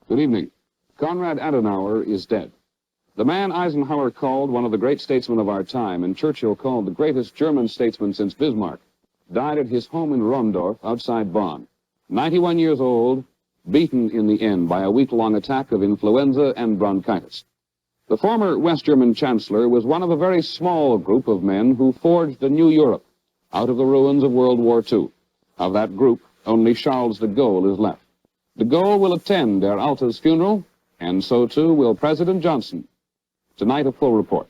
Good evening. Konrad Adenauer is dead. The man Eisenhower called one of the great statesmen of our time, and Churchill called the greatest German statesman since Bismarck, died at his home in Rondorf outside Bonn. 91 years old, beaten in the end by a week-long attack of influenza and bronchitis. The former West German chancellor was one of a very small group of men who forged a new Europe out of the ruins of World War II. Of that group, only Charles de Gaulle is left. De Gaulle will attend Der Alte's funeral, and so too will President Johnson. Tonight, a full report.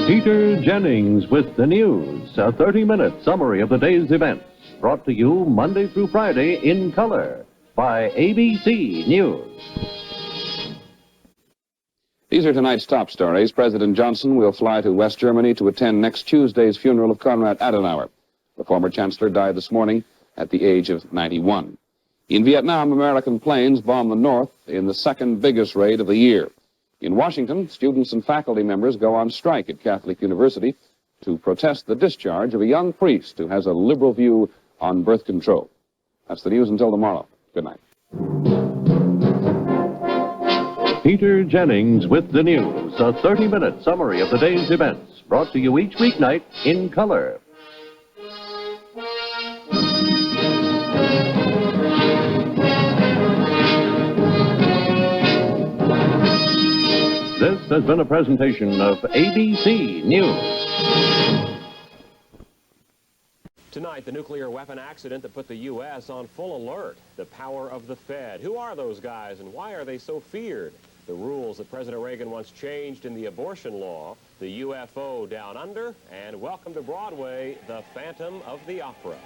Peter Jennings with the news, a 30-minute summary of the day's events, brought to you Monday through Friday in color by ABC News. These are tonight's top stories. President Johnson will fly to West Germany to attend next Tuesday's funeral of Konrad Adenauer. The former chancellor died this morning at the age of 91. In Vietnam, American planes bombed the north in the second biggest raid of the year. In Washington, students and faculty members go on strike at Catholic University to protest the discharge of a young priest who has a liberal view on birth control. That's the news until tomorrow. Good night. Peter Jennings with the news, a 30-minute summary of the day's events, brought to you each weeknight in color. This has been a presentation of ABC News. Tonight, the nuclear weapon accident that put the U.S. on full alert. The power of the Fed. Who are those guys and why are they so feared? The rules that President Reagan once changed in the abortion law, the UFO down under, and welcome to Broadway, the Phantom of the Opera.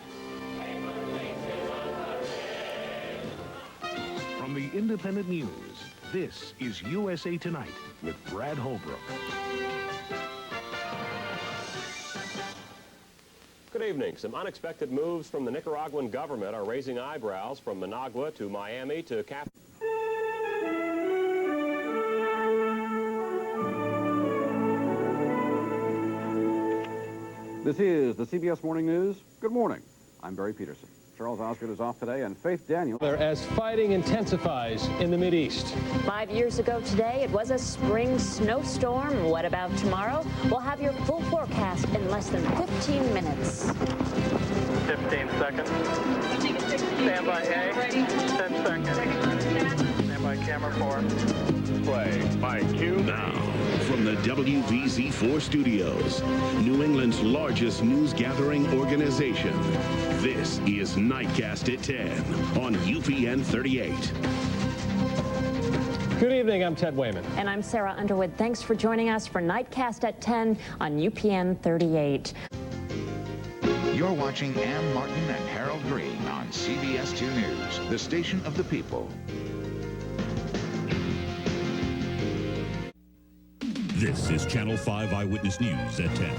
From the Independent News, this is USA Tonight with Brad Holbrook. Good evening. Some unexpected moves from the Nicaraguan government are raising eyebrows from Managua to Miami to Cap. This is the CBS Morning News. Good morning. I'm Barry Peterson. Charles Osgood is off today, and Faith Daniel. As fighting intensifies in the Mideast. 5 years ago today, it was a spring snowstorm. What about tomorrow? We'll have your full forecast in less than 15 minutes. 15 seconds. Stand by A. 10 seconds. Stand by camera 4. Play by Q. Now, from the WVZ4 studios, New England's largest news gathering organization, this is Nightcast at 10 on UPN 38. Good evening, I'm Ted Wayman. And I'm Sarah Underwood. Thanks for joining us for Nightcast at 10 on UPN 38. You're watching Ann Martin and Harold Green on CBS 2 News, the station of the people. This is Channel 5 Eyewitness News at 10.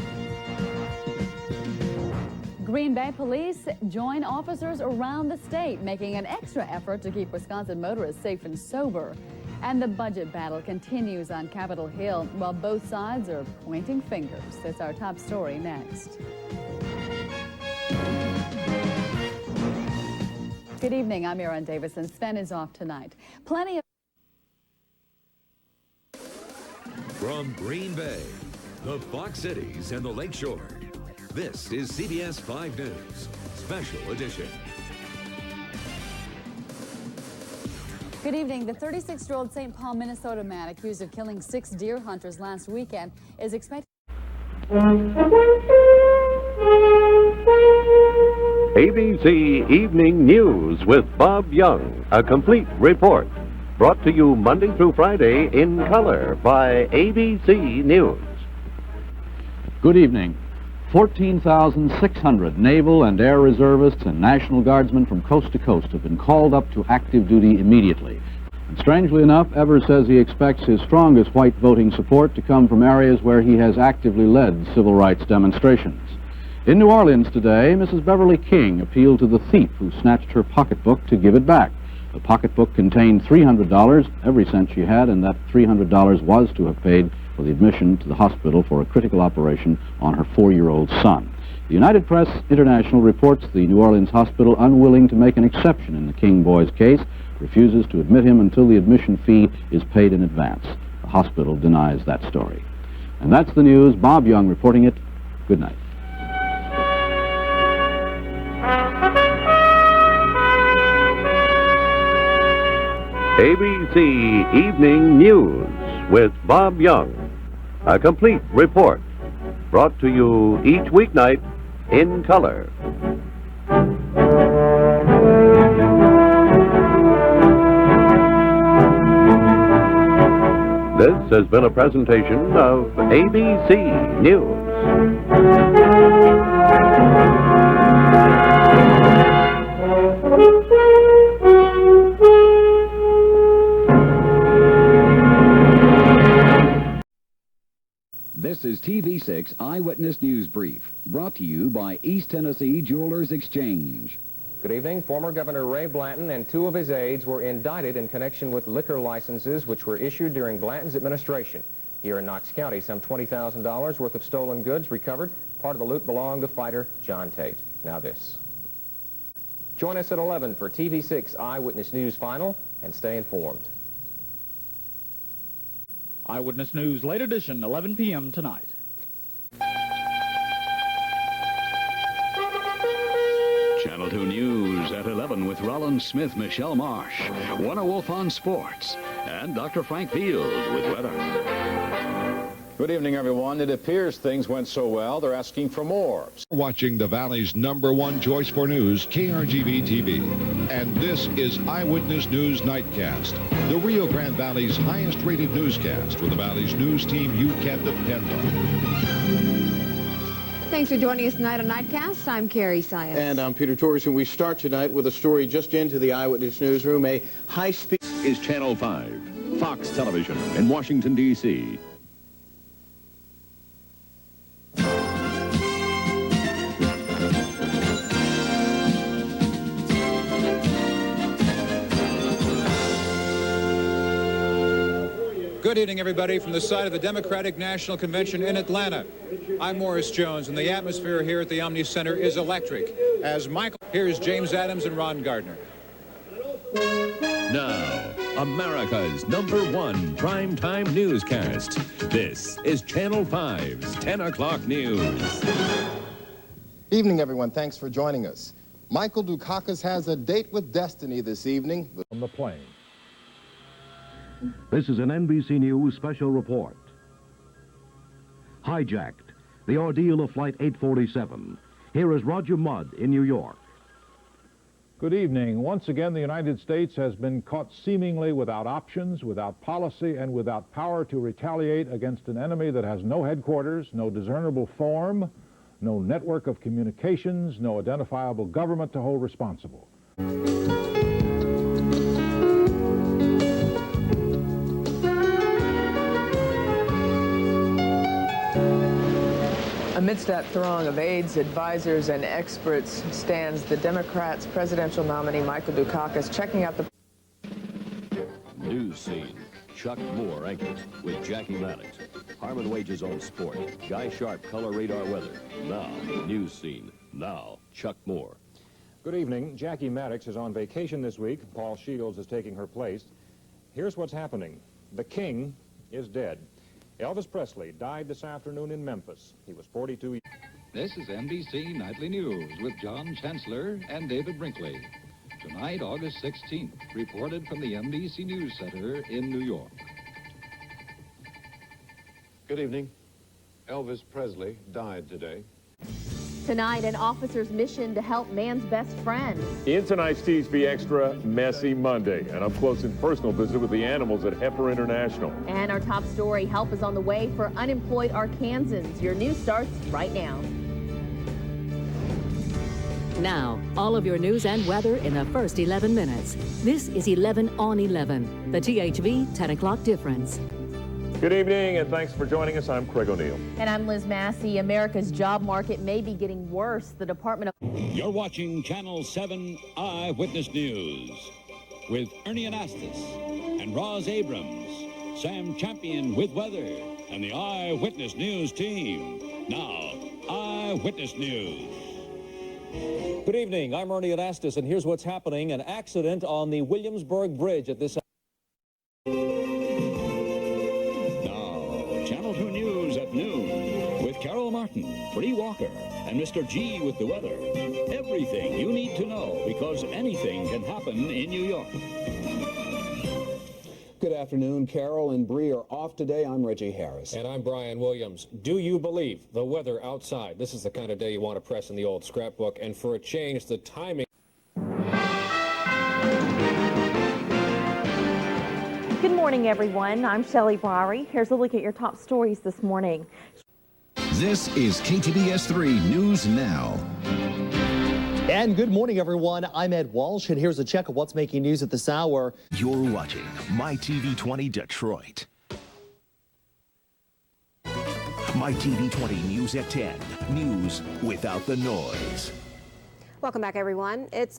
Green Bay police join officers around the state, making an extra effort to keep Wisconsin motorists safe and sober. And the budget battle continues on Capitol Hill while both sides are pointing fingers. That's our top story next. Good evening, I'm Erin Davis, and Sven is off tonight. Plenty of... From Green Bay, the Fox Cities, and the Lakeshore, this is CBS 5 News, Special Edition. Good evening. The 36-year-old St. Paul, Minnesota man accused of killing 6 deer hunters last weekend is expected... ABC Evening News with Bob Young, a complete report. Brought to you Monday through Friday in color by ABC News. Good evening. 14,600 naval and air reservists and National Guardsmen from coast to coast have been called up to active duty immediately. And strangely enough, Evers says he expects his strongest white voting support to come from areas where he has actively led civil rights demonstrations. In New Orleans today, Mrs. Beverly King appealed to the thief who snatched her pocketbook to give it back. The pocketbook contained $300, every cent she had, and that $300 was to have paid for the admission to the hospital for a critical operation on her 4-year-old son. The United Press International reports the New Orleans hospital unwilling to make an exception in the King boys' case, refuses to admit him until the admission fee is paid in advance. The hospital denies that story. And that's the news. Bob Young reporting it. Good night. ABC Evening News with Bob Young. A complete report brought to you each weeknight in color. This has been a presentation of ABC News. This is TV6 Eyewitness News Brief, brought to you by East Tennessee Jewelers Exchange. Good evening. Former Governor Ray Blanton and 2 of his aides were indicted in connection with liquor licenses which were issued during Blanton's administration. Here in Knox County, some $20,000 worth of stolen goods recovered. Part of the loot belonged to fighter John Tate. Now this. Join us at 11 for TV6 Eyewitness News Final, and stay informed. Eyewitness News, late edition, 11 p.m. tonight. Channel 2 News at 11 with Rollins Smith, Michelle Marsh, Warner Wolf on sports, and Dr. Frank Field with weather. Good evening, everyone. It appears things went so well, they're asking for more. Watching the Valley's #1 choice for news, KRGV-TV. And this is Eyewitness News Nightcast, the Rio Grande Valley's highest-rated newscast with the Valley's news team you can depend on. Thanks for joining us tonight on Nightcast. I'm Carrie Syas. And I'm Peter Torres, and we start tonight with a story just into the Eyewitness newsroom, a high-speed... Is Channel 5, Fox Television in Washington, D.C. Good evening, everybody, from the site of the Democratic National Convention in Atlanta. I'm Morris Jones, and the atmosphere here at the Omni Center is electric. As Michael, here's James Adams and Ron Gardner. Now, America's #1 primetime newscast. This is Channel 5's 10 o'clock news. Evening, everyone. Thanks for joining us. Michael Dukakis has a date with destiny this evening. On the plane. This is an NBC News special report. Hijacked, the ordeal of Flight 847. Here is Roger Mudd in New York. Good evening. Once again, the United States has been caught seemingly without options, without policy, and without power to retaliate against an enemy that has no headquarters, no discernible form, no network of communications, no identifiable government to hold responsible. Amidst that throng of aides, advisors, and experts stands the Democrats' presidential nominee, Michael Dukakis, checking out the... News Scene. Chuck Moore anchors with Jackie Maddox. Harmon Wages on sport. Guy Sharp, color radar weather. Now, News Scene. Now, Chuck Moore. Good evening. Jackie Maddox is on vacation this week. Paul Shields is taking her place. Here's what's happening. The king is dead. Elvis Presley died this afternoon in Memphis. He was 42 years. This is NBC Nightly News with John Chancellor and David Brinkley. Tonight, August 16th, reported from the NBC News Center in New York. Good evening. Elvis Presley died today. Tonight, an officer's mission to help man's best friend. In tonight's TSB Extra, Messy Monday, an up-close and personal visit with the animals at Heifer International. And our top story, help is on the way for unemployed Arkansans. Your news starts right now. Now, all of your news and weather in the first 11 minutes. This is 11 on 11, the THV 10 o'clock difference. Good evening, and thanks for joining us. I'm Craig O'Neill. And I'm Liz Massey. America's job market may be getting worse. The Department of... You're watching Channel 7 Eyewitness News with Ernie Anastas and Roz Abrams, Sam Champion with weather, and the Eyewitness News team. Now, Eyewitness News. Good evening. I'm Ernie Anastas, and here's what's happening. An accident on the Williamsburg Bridge at this... Now, Channel 2 News at noon with Carol Martin, Bree Walker, and Mr. G with the weather. Everything you need to know, because anything can happen in New York. Good afternoon. Carol and Bree are off today. I'm Reggie Harris. And I'm Brian Williams. Do you believe the weather outside? This is the kind of day you want to press in the old scrapbook. And for a change, the timing... Good morning, everyone. I'm Shelley Bowery. Here's a look at your top stories this morning. This is KTBS 3 News Now. And good morning, everyone. I'm Ed Walsh, and here's a check of what's making news at this hour. You're watching MyTV 20 Detroit. MyTV 20 News at 10. News without the noise. Welcome back, everyone. It's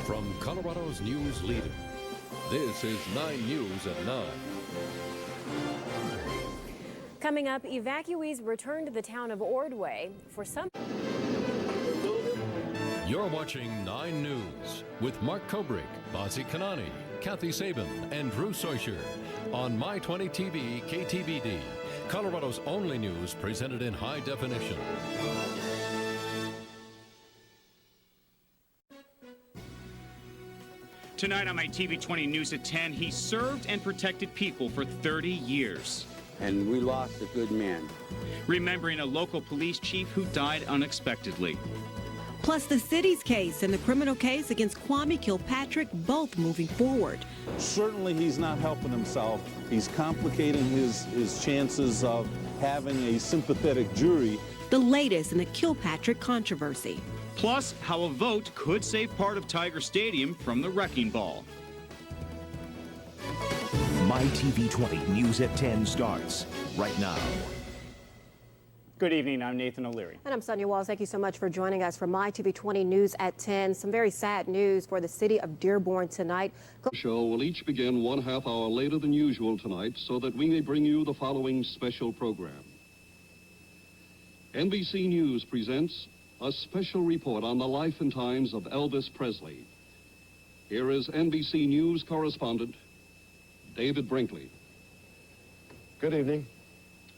From Colorado's news leader, this is 9 News at 9. Coming up, evacuees return to the town of Ordway for some... You're watching 9 News with Mark Kobrick, Bazzi Kanani, Kathy Sabin, and Drew Soisher on My20 TV KTVD, Colorado's only news presented in high definition. Tonight on my TV 20 News at 10, he served and protected people for 30 years. And we lost a good man. Remembering a local police chief who died unexpectedly. Plus the city's case and the criminal case against Kwame Kilpatrick, both moving forward. Certainly he's not helping himself. He's complicating his chances of having a sympathetic jury. The latest in the Kilpatrick controversy. Plus, how a vote could save part of Tiger Stadium from the wrecking ball. MyTV 20 News at 10 starts right now. Good evening. I'm Nathan O'Leary. And I'm Sonia Walls. Thank you so much for joining us for MyTV 20 News at 10. Some very sad news for the city of Dearborn tonight. The show will each begin 1/2 hour later than usual tonight so that we may bring you the following special program. NBC News presents a special report on the life and times of Elvis Presley. Here is NBC News correspondent David Brinkley. Good evening.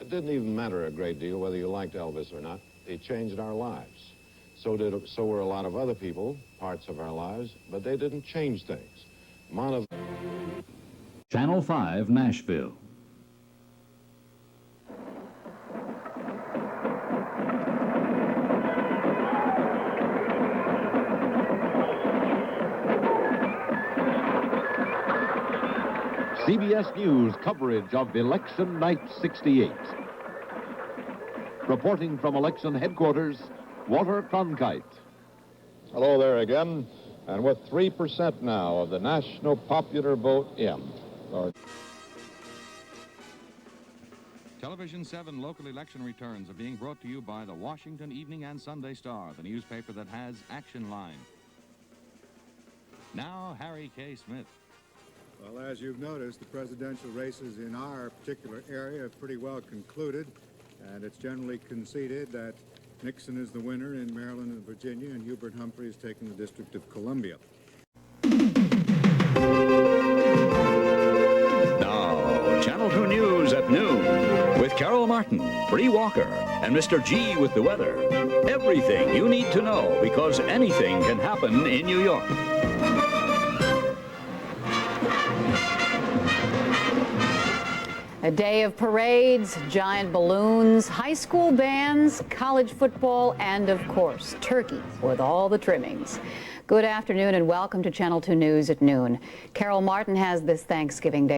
It didn't even matter a great deal whether you liked Elvis or not. He changed our lives. So were a lot of other people, parts of our lives, but they didn't change things. Channel 5, Nashville. CBS News coverage of Election Night 68. Reporting from election headquarters, Walter Cronkite. Hello there again. And with 3% now of the national popular vote in. Television 7 local election returns are being brought to you by the Washington Evening and Sunday Star, the newspaper that has Action Line. Now, Harry K. Smith. Well, as you've noticed, the presidential races in our particular area have pretty well concluded, and it's generally conceded that Nixon is the winner in Maryland and Virginia, and Hubert Humphrey has taken the District of Columbia. Now, Channel 2 News at noon with Carol Martin, Bree Walker, and Mr. G with the weather. Everything you need to know, because anything can happen in New York. A day of parades, giant balloons, high school bands, college football, and of course, turkey with all the trimmings. Good afternoon and welcome to Channel 2 News at noon. Carol Martin has this Thanksgiving Day.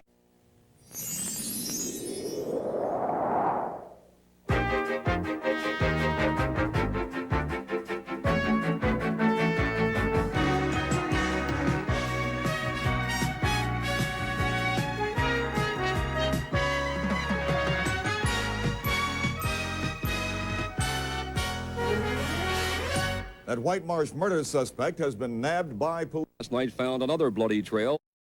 That White Marsh murder suspect has been nabbed by police. Last night found another bloody trail.